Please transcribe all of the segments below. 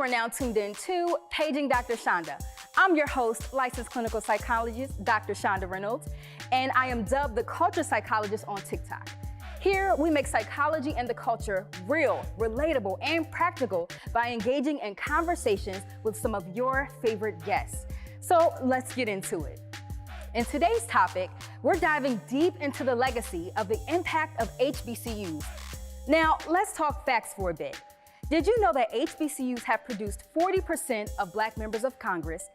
are now tuned in to Paging Dr Chanda. I'm your host, licensed clinical psychologist, Dr. Chanda Reynolds, and I am dubbed the culture psychologist on TikTok. Here, we make psychology and the culture real, relatable, and practical by engaging in conversations with some of your favorite guests. So let's get into it. In today's topic, we're diving deep into the legacy of the impact of HBCUs. Now, let's talk facts for a bit. Did you know that HBCUs have produced 40% of Black members of Congress,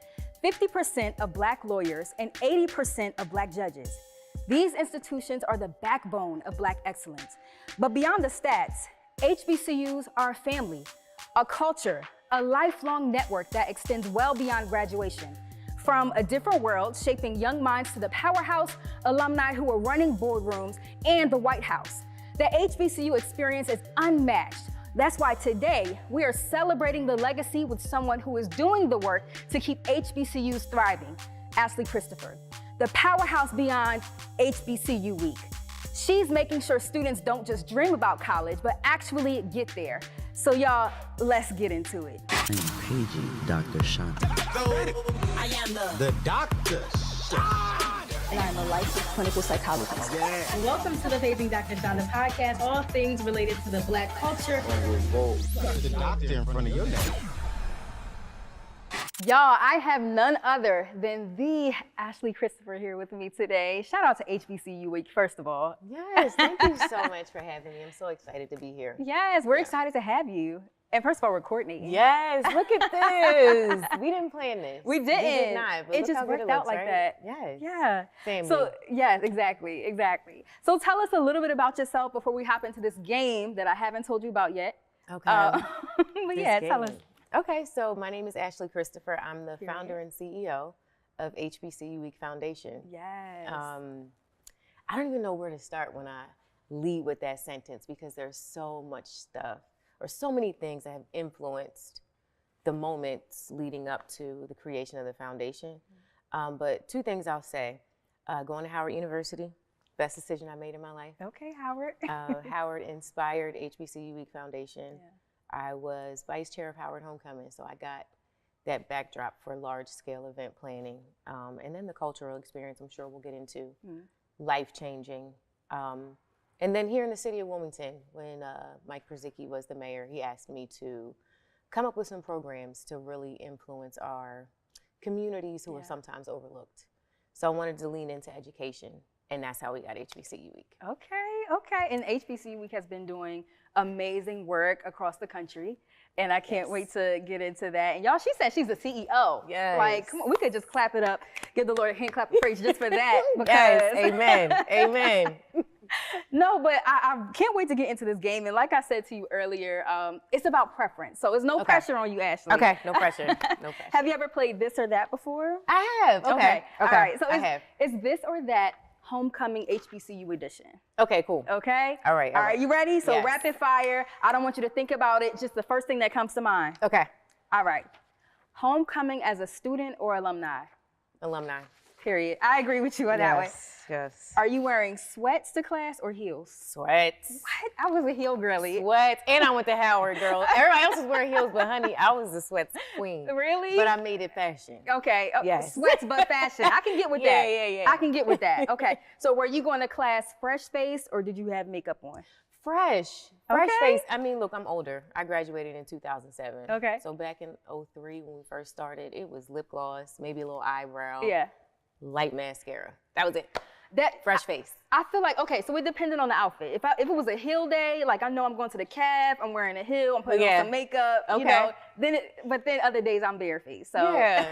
50% of Black lawyers, and 80% of Black judges? These institutions are the backbone of Black excellence. But beyond the stats, HBCUs are a family, a culture, a lifelong network that extends well beyond graduation. From a different world, shaping young minds to the powerhouse alumni who are running boardrooms and the White House. The HBCU experience is unmatched. That's why today we are celebrating the legacy with someone who is doing the work to keep HBCUs thriving, Ashley Christopher, the powerhouse beyond HBCU Week. She's making sure students don't just dream about college, but actually get there. So y'all, let's get into it. I am Paging Dr Chanda. I am the Dr. Chanda. And I'm a licensed clinical psychologist. Yeah. Welcome to the Paging Dr Chanda podcast, all things related to the Black culture. The doctor in front of your name. Y'all, I have none other than the Ashley Christopher here with me today. Shout out to HBCU Week, first of all. Yes, thank you so much for having me. I'm so excited to be here. Yes, we're excited to have you. And first of all, we're coordinating. Yes, look at this. We didn't plan this. We didn't. We did not, but it look just how good worked it out looks, like right? that. Yes. Yeah. Family. So, yes, exactly. So tell us a little bit about yourself before we hop into this game that I haven't told you about yet. Okay. But This yeah, tell us. game. Okay, so my name is Ashley Christopher. I'm the founder and CEO of HBCU Week Foundation. Yes. I don't even know where to start when I lead with that sentence because there's so much stuff or so many things that have influenced the moments leading up to the creation of the foundation. But two things I'll say. Going to Howard University, best decision I made in my life. Okay, Howard. Howard inspired HBCU Week Foundation. Yeah. I was vice chair of Howard Homecoming, so I got that backdrop for large-scale event planning. And then the cultural experience, I'm sure we'll get into, life-changing. And then here in the city of Wilmington, when Mike Krzyzewski was the mayor, he asked me to come up with some programs to really influence our communities who are sometimes overlooked. So I wanted to lean into education, and that's how we got HBCU Week. Okay. And HBCU Week has been doing amazing work across the country, and I can't wait to get into that. And y'all, she said she's the CEO. Yes. Like, come on, we could just clap it up, give the Lord a hand clap of praise just for that. Because Yes, amen, amen. No, but I can't wait to get into this game. And like I said to you earlier, it's about preference. So there's no pressure on you, Ashley. Okay, no pressure, no pressure. Have you ever played this or that before? I have, okay. All right, so I have. it's this or that homecoming HBCU edition. Okay, cool. Okay? All right. All right, you ready? So Yes. rapid fire. I don't want you to think about it, just the first thing that comes to mind. Okay. All right. Homecoming as a student or alumni? Alumni. Period. I agree with you on that one. Yes. Are you wearing sweats to class or heels? Sweats. What? I was a heel girly. Sweats. And I went to Howard, girl. Everybody else was wearing heels, but honey, I was the sweats queen. Really? But I made it fashion. Okay. Yes. Sweats but fashion. I can get with Yeah, that. yeah. I can get with that. Okay. So were you going to class fresh faced or did you have makeup on? Fresh Okay. face. I mean, look, I'm older. I graduated in 2007. Okay. So back in 03 when we first started, it was lip gloss, maybe a little eyebrow, Yeah. light mascara. That was it. That Fresh face. I feel like, okay, so it depended on the outfit. If it was a heel day, like I know I'm going to the calf, I'm wearing a heel, I'm putting on some makeup, you know, but then other days I'm barefaced. So Yeah.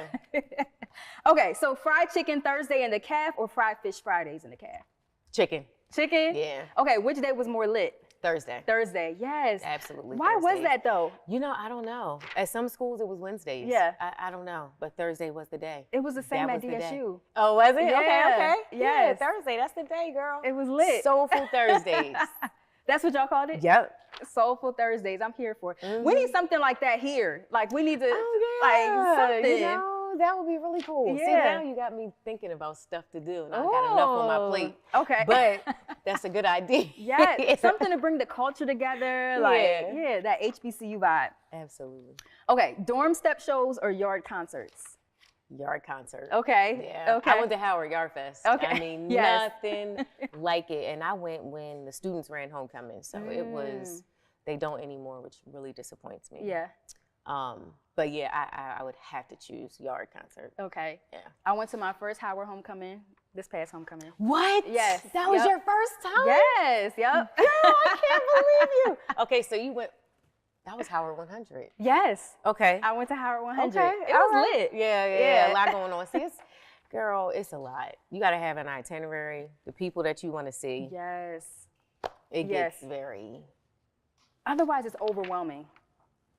Okay, so fried chicken Thursday in the calf or fried fish Fridays in the calf? Chicken. Chicken? Yeah. Okay, which day was more lit? Thursday. Thursday, yes. Absolutely. Why was Thursday. that though? You know, I don't know. At some schools, it was Wednesdays. Yeah. I don't know, but Thursday was the day. It was the same That at was the day. DSU. Oh, was it? Yeah. Okay. Yes. Yeah, Thursday, that's the day, girl. It was lit. Soulful Thursdays. That's what y'all called it? Yep. Soulful Thursdays. I'm here for it. We need something like that here. Like we need to, Oh, like yeah. something. You know, that would be really cool. See, Yeah. now you got me thinking about stuff to do, and I got enough on my plate. Okay. But that's a good idea. Yeah, something to bring the culture together. Like, yeah, that HBCU vibe. Absolutely. Okay, dorm step shows or yard concerts? Yard concert. Okay. Yeah. Okay. I went to Howard Yard Fest. Okay. I mean, Yes. nothing like it. And I went when the students ran homecoming. So it was, they don't anymore, which really disappoints me. Yeah. But yeah, I would have to choose yard concert. Okay. Yeah. I went to my first Howard homecoming this past homecoming. What? Yes. That was Yep. your first time? Yes. Yep. Girl, I can't believe you. Okay, so you went, that was Howard 100. Yes. Okay. I went to Howard 100. Okay, It all was right. lit. Yeah, a lot going on. See, girl, it's a lot. You got to have an itinerary, the people that you want to see. Yes. It Yes. gets very Otherwise, it's overwhelming.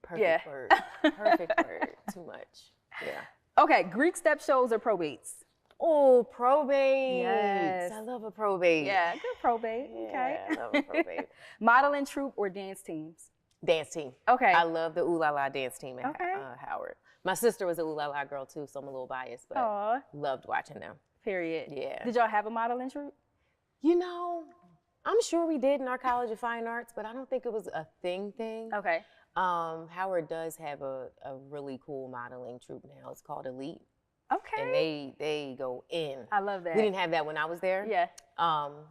perfect Yeah. word. Perfect word. Too much. Yeah. Okay, Greek step shows or probates? Oh, probate. Yes. I love a probate. Yeah, good probate. Yeah, Okay. I love a probate. Modeling troupe or dance teams? Dance team. Okay. I love the Ooh La La dance team at Okay. Howard. My sister was a Ooh La La girl too, so I'm a little biased, but Aw, loved watching them. period. Yeah. Did y'all have a modeling troupe? You know, I'm sure we did in our College of Fine Arts, but I don't think it was a thing. Okay. Howard does have a really cool modeling troupe now. It's called Elite, Okay. and they go in. I love that. We didn't have that when I was there. Yeah.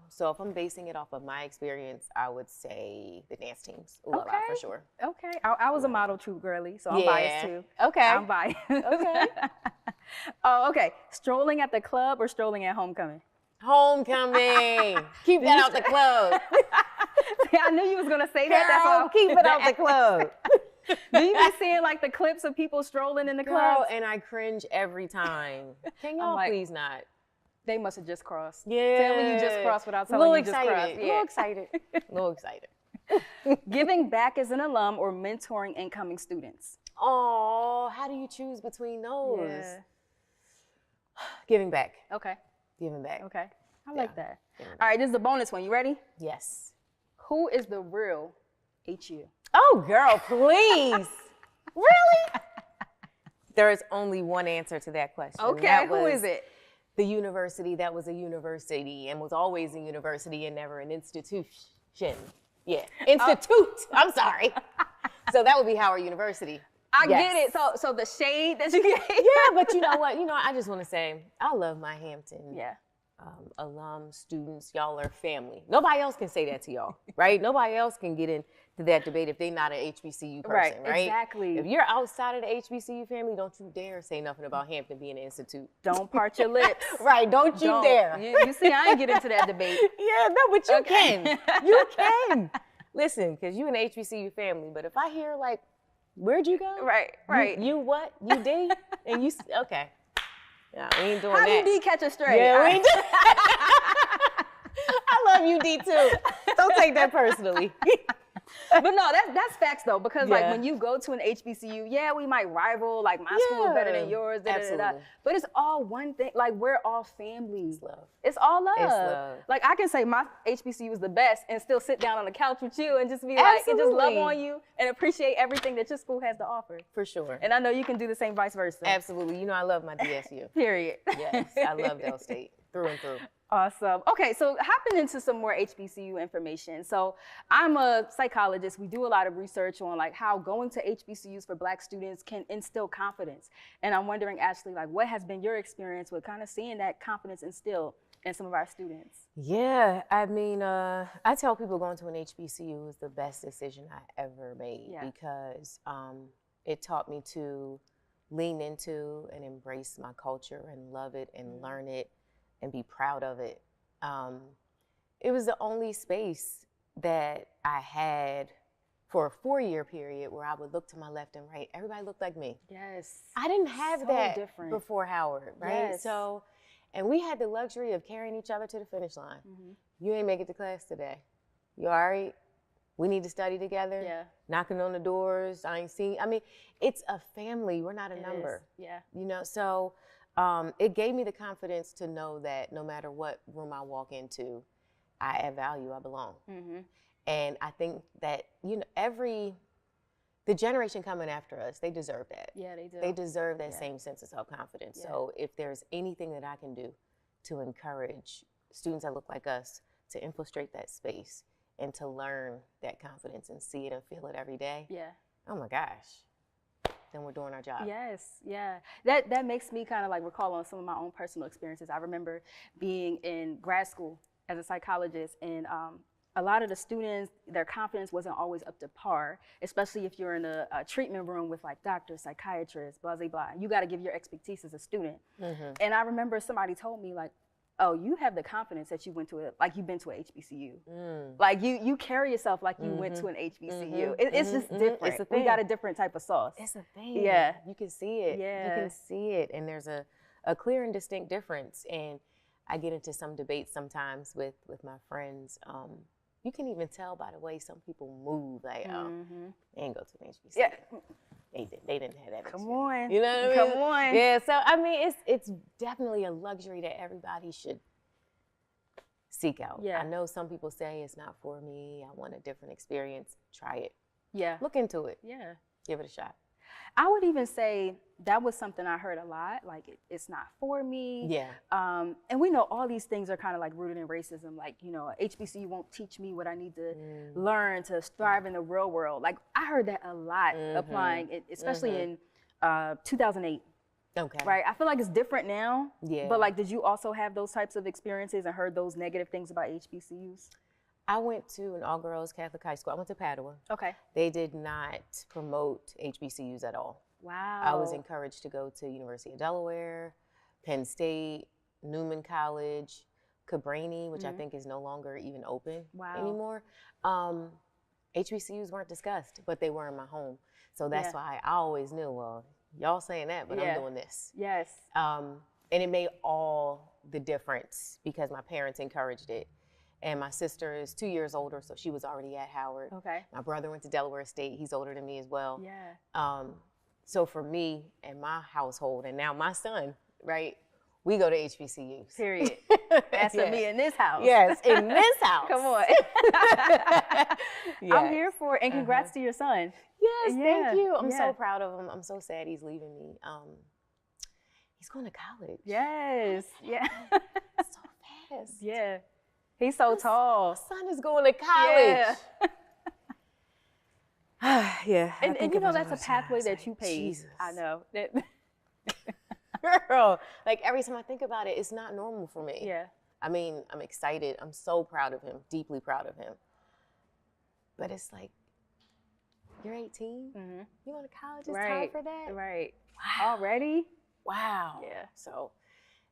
So if I'm basing it off of my experience, I would say the dance teams. Ooh La La, Okay. for sure. Okay. I was a model troupe girly, so I'm Yeah. biased too. Okay. I'm biased. Okay. Oh, okay. Strolling at the club or strolling at homecoming? Homecoming. Keep that out the club. See, I knew you was gonna say that. That's why Girl, keep it out the club. Do you be seeing like the clips of people strolling in the Girl, club? and I cringe every time. Can I'm y'all like, please not? They must have just crossed. Yeah. Tell me you just crossed without A telling little me you just crossed. excited. A little excited. A little excited. Giving back as an alum or mentoring incoming students? Oh, how do you choose between those? Yeah. Giving back. Okay. Giving back. Okay. I like Yeah. that. Giving All right, this is a bonus one. You ready? Yes. Who is the real HU? Oh, girl, please. Really? There is only one answer to that question. Okay, That who was is it? The university that was a university and was always a university and never an institution. Yeah, institute. I'm sorry. So that would be Howard University. I Yes. get it. So the shade that you gave. Yeah, but you know what? I just want to say I love my Hampton Yeah. alum, students. Y'all are family. Nobody else can say that to y'all, right? Nobody else can get into that debate if they're not an HBCU person, right? Exactly. If you're outside of the HBCU family, don't you dare say nothing about Hampton being an institute. Don't part your lips. Right, don't you dare. You see, I ain't get into that debate. Yeah, no, but you Okay. can. You can. Listen, because you an HBCU family, but if I hear like, where'd you go? Right. You what? You D? And you, okay. Yeah, we ain't doing How that. you D catch a stray? Yeah, All we right. ain't doing I love you, D, too. Don't take that personally. But no, that's facts though, because like Yeah. when you go to an HBCU, yeah, we might rival, like my school is better than Yeah, yours, da, da, da, da. absolutely. But it's all one thing. Like we're all family. It's love. It's all love. It's love. Like I can say my HBCU is the best and still sit down on the couch with you and just be like, and just love Absolutely. on you and appreciate everything that your school has to offer. For sure. And I know you can do the same vice versa. Absolutely. You know I love my DSU. Period. Yes, I love Dell State through and through. Awesome. Okay, so hopping into some more HBCU information. So I'm a psychologist. We do a lot of research on like how going to HBCUs for Black students can instill confidence. And I'm wondering, Ashley, like what has been your experience with kind of seeing that confidence instilled in some of our students? Yeah, I mean, I tell people going to an HBCU is the best decision I ever made Yeah. because it taught me to lean into and embrace my culture and love it and learn it and be proud of it. It was the only space that I had for a 4-year period where I would look to my left and right. Everybody looked like me. Yes. I didn't have So that different. before Howard, right? Yes. So, and we had the luxury of carrying each other to the finish line. You ain't make it to class today. You all right? We need to study together. Yeah. Knocking on the doors. I ain't seen. I mean, it's a family. We're not a It number. is. Yeah. So it gave me the confidence to know that no matter what room I walk into, I add value. I belong. Mm-hmm. And I think that every the generation coming after us, they deserve that. Yeah, they do. They deserve that Yeah. same sense of self-confidence. Yeah. So if there's anything that I can do to encourage students that look like us to infiltrate that space and to learn that confidence and see it and feel it every day, Yeah. oh my gosh, then we're doing our job. Yes, yeah. That makes me kind of like recall on some of my own personal experiences. I remember being in grad school as a psychologist, and a lot of the students, their confidence wasn't always up to par, especially if you're in a treatment room with like doctors, psychiatrists, blah, blah, blah. You got to give your expertise as a student. And I remember somebody told me like, oh, you have the confidence that you went to you've been to an HBCU. Like you carry yourself like you went to an HBCU. It's just different. It's a thing. We got a different type of sauce. It's a thing. Yeah. You can see it. Yeah. You can see it. And there's a clear and distinct difference. And I get into some debates sometimes with my friends. You can even tell by the way some people move, like, they ain't go to an HBCU. Yeah. They didn't have that. Come on. You know what I mean? Come on. Yeah, so I mean, it's definitely a luxury that everybody should seek out. Yeah. I know some people say it's not for me. I want a different experience. Try it. Yeah. Look into it. Yeah. Give it a shot. I would even say that was something I heard a lot, like it's not for me. Yeah. And we know all these things are kind of like rooted in racism. Like, you know, HBCU won't teach me what I need to learn to thrive in the real world. Like I heard that a lot applying it, especially in 2008. Okay. Right. I feel like it's different now. Yeah. But like, did you also have those types of experiences and heard those negative things about HBCUs? I went to an all-girls Catholic high school. I went to Padua. Okay. They did not promote HBCUs at all. Wow. I was encouraged to go to University of Delaware, Penn State, Newman College, Cabrini, which I think is no longer even open anymore. HBCUs weren't discussed, but they were in my home. So that's why I always knew, well, y'all saying that, but I'm doing this. Yes. And it made all the difference because my parents encouraged it. And my sister is 2 years older, so she was already at Howard. Okay. My brother went to Delaware State. He's older than me as well. Yeah. So for me and my household, and now my son, right, we go to HBCUs. Period. That's for me in this house. Yes, in this house. Come on. Yes. I'm here for it. And congrats to your son. Yes, Yeah, thank you. I'm yeah. so proud of him. I'm so sad he's leaving me. He's going to college. Yes. Yeah. So fast. Yeah. He's so tall. My son is going to college. Yeah. Yeah. I And think you know, about it that's a all the time. pathway It's that like, you paved. Jesus. I know. Girl, like every time I think about it, it's not normal for me. Yeah. I mean, I'm excited. I'm so proud of him, deeply proud of him. But it's like, you're 18? You going to college? It's time for that? Right. Wow. Already? Wow. Yeah. So,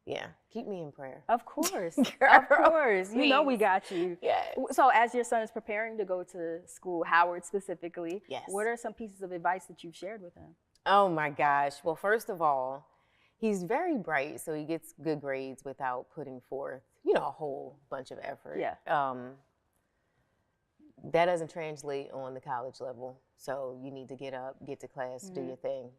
yeah, keep me in prayer. Of course. Girl, Of course. You know we please. got you. Yeah. So as your son is preparing to go to school, Howard specifically, Yes. what are some pieces of advice that you've shared with him? Oh my gosh. Well, first of all, he's very bright, so he gets good grades without putting forth, a whole bunch of effort. Yeah. That doesn't translate on the college level. So you need to get up, get to class, do your thing.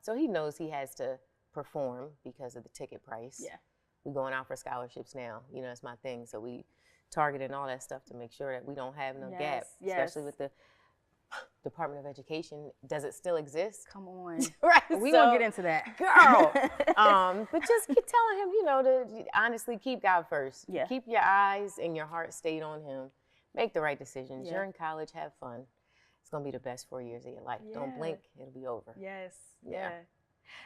So he knows he has to perform because of the ticket price. Yeah. We're going out for scholarships now. That's my thing. So we targeted all that stuff to make sure that we don't have no gap, especially with the Department of Education. Does it still exist? Come on. Right. We won't get into that. Girl. But just keep telling him, to honestly keep God first. Yeah. Keep your eyes and your heart stayed on him. Make the right decisions. Yeah. You're in college, have fun. It's going to be the best 4 years of your life. Yeah. Don't blink, it'll be over. Yes. Yeah.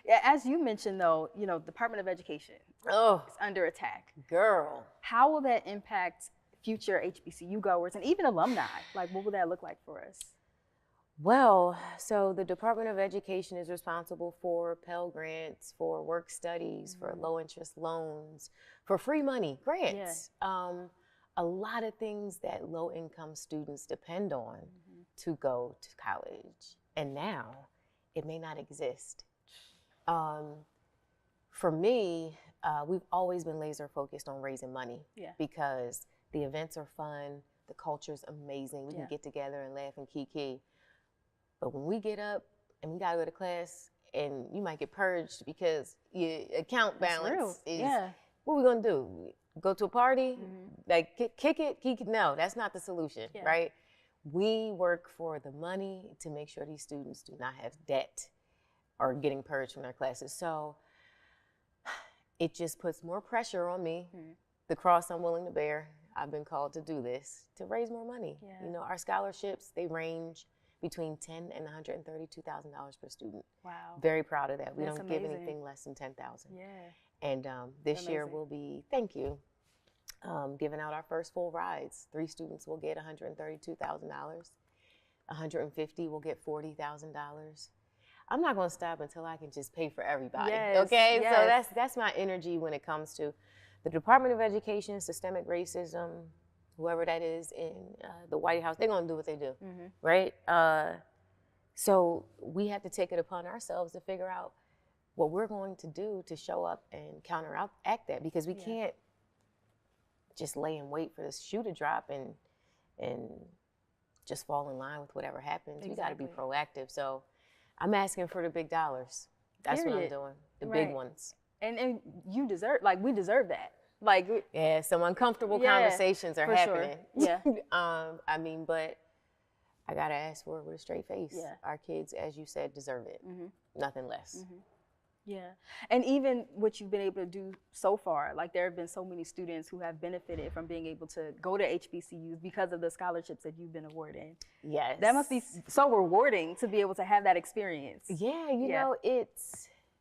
Yeah. As you mentioned, though, Department of Education Oh, is under attack. girl. How will that impact future HBCU goers and even alumni? Like, what will that look like for us? Well, so the Department of Education is responsible for Pell Grants, for work studies, for low interest loans, for free money grants. A lot of things that low income students depend on to go to college. And now it may not exist. For me, we've always been laser focused on raising money because the events are fun, the culture's amazing. We can get together and laugh and kiki. But when we get up and we gotta go to class and you might get purged because your account balance is, what are we gonna do? Go to a party? Like kick it? No, that's not the solution, right? we work for the money to make sure these students do not have debt or getting purged from their classes. So it just puts more pressure on me, the cross I'm willing to bear. I've been called to do this, to raise more money. Yeah. You know, our scholarships, they range between $10,000 and $132,000 per student. Wow. Very proud of that. We That's don't give amazing. anything less than $10,000. Yeah. And this year Amazing. we'll be, thank you, giving out our first full rides. 3 students will get $132,000. 150 will get $40,000. I'm not going to stop until I can just pay for everybody. Yes, Okay, yes. so that's my energy when it comes to the Department of Education, systemic racism, whoever that is in the White House. They're going to do what they do, right? So we have to take it upon ourselves to figure out what we're going to do to show up and counteract that, because we can't just lay and wait for this shoe to drop and just fall in line with whatever happens. We got to be proactive. So I'm asking for the big dollars. That's what I'm Period. doing, the Right. big ones. And you deserve, like, we deserve that. Like, Yeah, some uncomfortable Yeah, conversations are for sure. happening. Yeah. I mean, but I gotta ask for it with a straight face. Yeah. Our kids, as you said, deserve it. Nothing less. yeah. And even what you've been able to do so far, like there have been so many students who have benefited from being able to go to HBCUs because of the scholarships that you've been awarded. Yes. That must be so rewarding to be able to have that experience. Yeah, you know,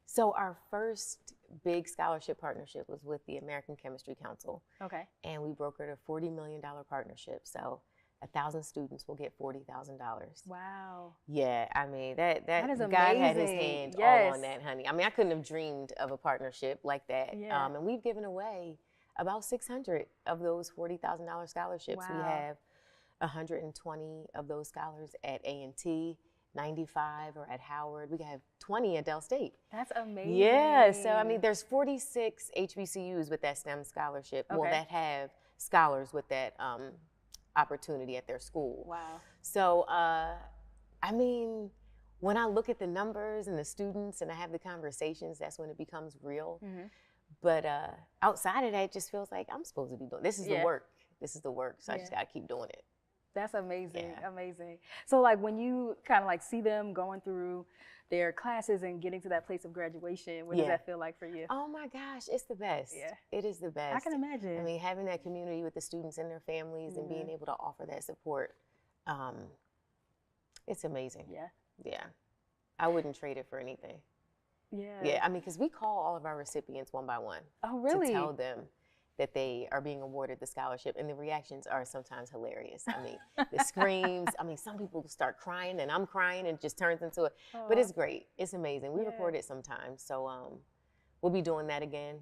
so our first big scholarship partnership was with the American Chemistry Council. Okay. And we brokered a $40 million partnership. So 1,000 students will get $40,000. Wow. Yeah, I mean, that is God had his amazing. hand all Yes. on that, honey. I mean, I couldn't have dreamed of a partnership like that. Yeah. And we've given away about 600 of those $40,000 scholarships. We Wow. have 120 of those scholars at A&T, 95 are at Howard. We have 20 at Del State. That's amazing. Yeah, so I mean, there's 46 HBCUs with that STEM scholarship, well, Okay. that have scholars with that opportunity at their school. Wow. So, I mean, when I look at the numbers and the students and I have the conversations, that's when it becomes real. But outside of that, it just feels like I'm supposed to be doing, this is the work. This is the work, so I just gotta keep doing it. That's amazing, Yeah. amazing. So like when you kind of like see them going through their classes and getting to that place of graduation, what does Yeah. that feel like for you? Oh my gosh, it's the best. Yeah. It is the best. I can imagine. I mean, having that community with the students and their families and being able to offer that support, it's amazing. Yeah. Yeah. I wouldn't trade it for anything. Yeah. Yeah, I mean, because we call all of our recipients one by one. Oh, really? To tell them that they are being awarded the scholarship, and the reactions are sometimes hilarious. I mean, the screams, I mean, some people start crying, and I'm crying, and it just turns into it. But it's great. It's amazing. We record it sometimes, so we'll be doing that again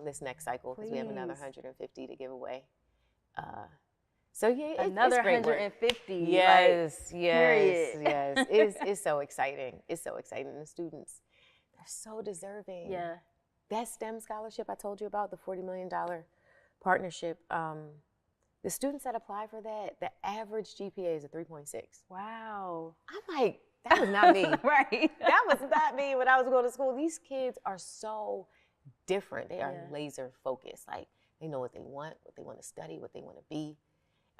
this next cycle, because we have another Please. 150 to give away. So yeah, Another it's great work. 150. Yes, like, yes, period. yes. It's so exciting. It's so exciting. The students, they're so deserving. Yeah. That STEM scholarship I told you about, the $40 million partnership, the students that apply for that, the average GPA is a 3.6. Wow. I'm like, that was not me. Right. That was not me when I was going to school. These kids are so different. They are laser focused. Like, they know what they want to study, what they want to be.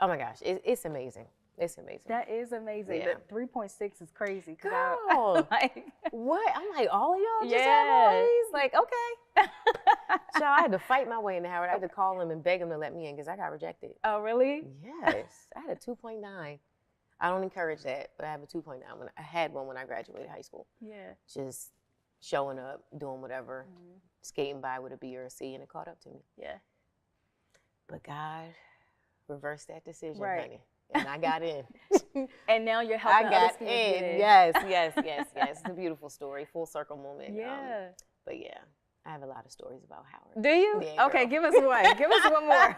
Oh my gosh, it's amazing. It's amazing. That is amazing. Yeah. That 3.6 is crazy. Girl, like, what? I'm like, all of y'all just have all Yes. these? Like, okay. So I had to fight my way into Howard. I had to call them and beg them to let me in because I got rejected. oh, really? Yes, I had a 2.9. I don't encourage that, but I have a 2.9. I had one when I graduated high school. Yeah. Just showing up, doing whatever, skating by with a B or a C, and it caught up to me. Yeah. But God reversed that decision, Right. honey. And I got in. And now you're helping I other got students in. get in. Yes. It's a beautiful story, full circle moment. Yeah. But yeah, I have a lot of stories about Howard. Do you? Yeah, Okay, girl. give us one. Give us one more.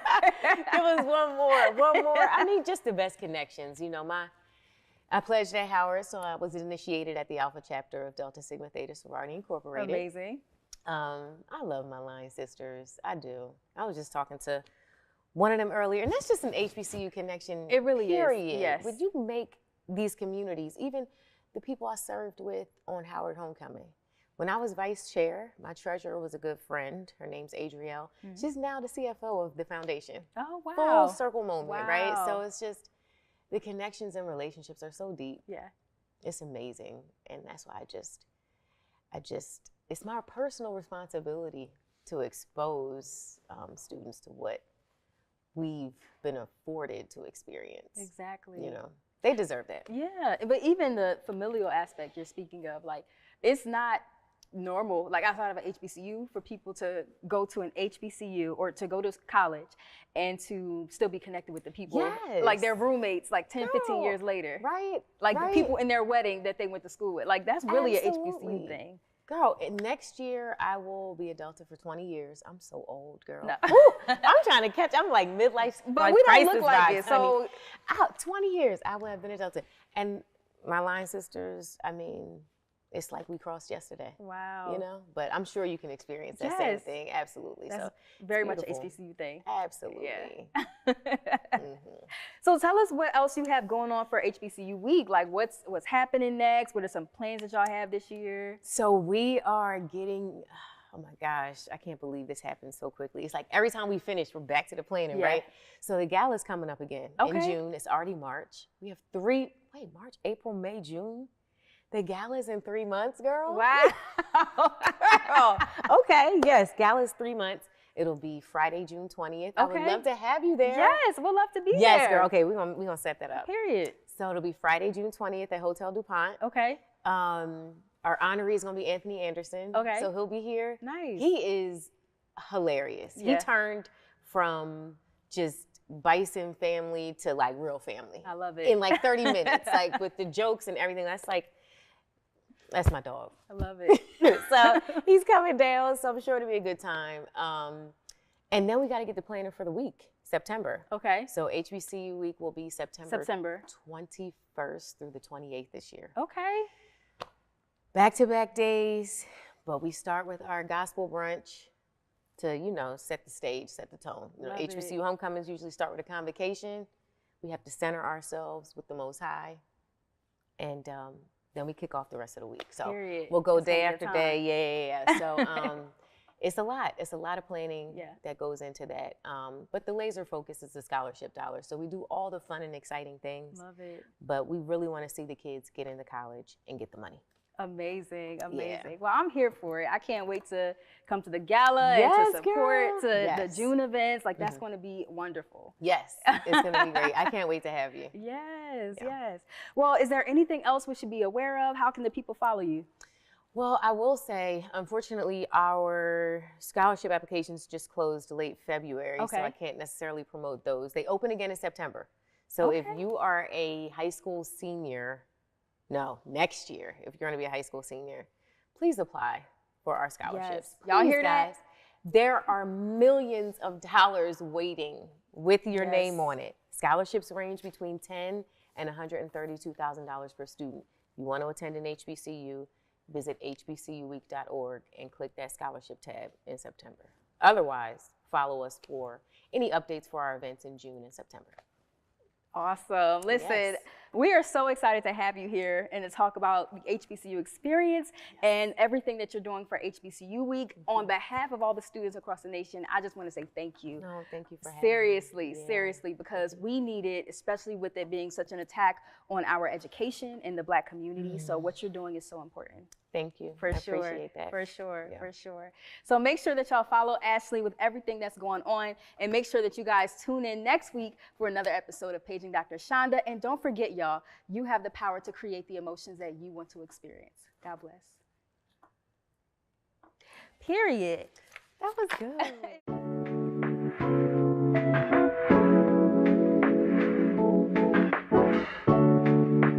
Give us one more. I mean, just the best connections. You know, I pledged at Howard, so I was initiated at the Alpha chapter of Delta Sigma Theta Sorority Incorporated. Amazing. I love my line sisters. I do. I was just talking to one of them earlier, and that's just an HBCU connection. It really is, period. yes. Would you make these communities, even the people I served with on Howard Homecoming? When I was vice chair, my treasurer was a good friend. Her name's Adrielle. She's now the CFO of the foundation. Oh, wow. Full circle moment, right? Wow. So it's just, the connections and relationships are so deep. Yeah. It's amazing. And that's why it's my personal responsibility to expose students to what we've been afforded to experience. Exactly. You know, they deserve that. Yeah, but even the familial aspect you're speaking of, like, it's not normal, like outside of an HBCU, for people to go to an HBCU or to go to college and to still be connected with the people, Yes. like their roommates, like 10, 15 Girl, years later. Right. Like right. the people in their wedding that they went to school with. Like, that's really an Absolutely. HBCU thing. Girl, and next year I will be a Delta for 20 years. I'm so old, girl. No. Woo, I'm trying to catch, I'm like midlife But we don't look crisis like vibes, it, so honey. 20 years I will have been a Delta. And my line sisters, I mean, it's like we crossed yesterday. wow. You know, but I'm sure you can experience that same Yes. thing. Absolutely. That's So very much an beautiful. HBCU thing. absolutely. Yeah. Mhm. So tell us what else you have going on for HBCU week. Like, what's happening next? What are some plans that y'all have this year? So we are getting, oh my gosh, I can't believe this happened so quickly. It's like every time we finish, we're back to the planning, Yeah. right? So the gala's coming up again in Okay. June. It's already March. We have March, April, May, June. The gala's in 3 months, girl. Wow. Girl. Okay, yes, gala's 3 months. It'll be Friday, June 20th. I would Okay. love to have you there. Yes, we'll love to be there. Yes, girl. Okay, we're gonna set that up. Period. So it'll be Friday, June 20th at Hotel DuPont. Okay. Our honoree is gonna be Anthony Anderson. Okay. So he'll be here. Nice. He is hilarious. Yeah. He turned from just Bison family to like real family. I love it. In like 30 minutes, like with the jokes and everything. That's my dog. I love it. So he's coming down, so I'm sure it'll be a good time. And then we got to get the planner for the week, September. Okay. So HBCU week will be September 21st through the 28th this year. Okay. Back-to-back days, but we start with our gospel brunch to, you know, set the stage, set the tone. You know, Love HBCU it. homecomings usually start with a convocation. We have to center ourselves with the Most High, and then we kick off the rest of the week. So Period. we'll go It's gonna day be a after time. day. Yeah. So it's a lot. It's a lot of planning Yeah. that goes into that. But the laser focus is the scholarship dollars. So we do all the fun and exciting things, Love it. but we really want to see the kids get into college and get the money. Amazing, amazing. Yeah. Well, I'm here for it. I can't wait to come to the gala Yes, and to support, girl. to Yes. the June events. Like, that's going to be wonderful. Yes, it's going to be great. I can't wait to have you. Yes, Yeah. yes. Well, is there anything else we should be aware of? How can the people follow you? Well, I will say, unfortunately, our scholarship applications just closed late February, so Okay. I can't necessarily promote those. They open again in September. So if Okay. you are a high school senior, next year, if you're going to be a high school senior, please apply for our scholarships. Yes. Y'all Please, hear that? guys. There are millions of dollars waiting with your Yes. name on it. Scholarships range between $10,000 and $132,000 per student. You want to attend an HBCU, visit hbcuweek.org and click that scholarship tab in September. Otherwise, follow us for any updates for our events in June and September. Awesome. Listen, Yes. we are so excited to have you here and to talk about the HBCU experience and everything that you're doing for HBCU week. On behalf of all the students across the nation, I just want to say thank you. No, thank you for having Seriously, me. Yeah. seriously, because we need it, especially with it being such an attack on our education in the Black community. So what you're doing is so important. Thank you. For I sure. appreciate that. For sure. Yeah. For sure. So make sure that y'all follow Ashley with everything that's going on, and make sure that you guys tune in next week for another episode of Paging Dr. Chanda. And don't forget, y'all, you have the power to create the emotions that you want to experience. God bless. Period. That was good.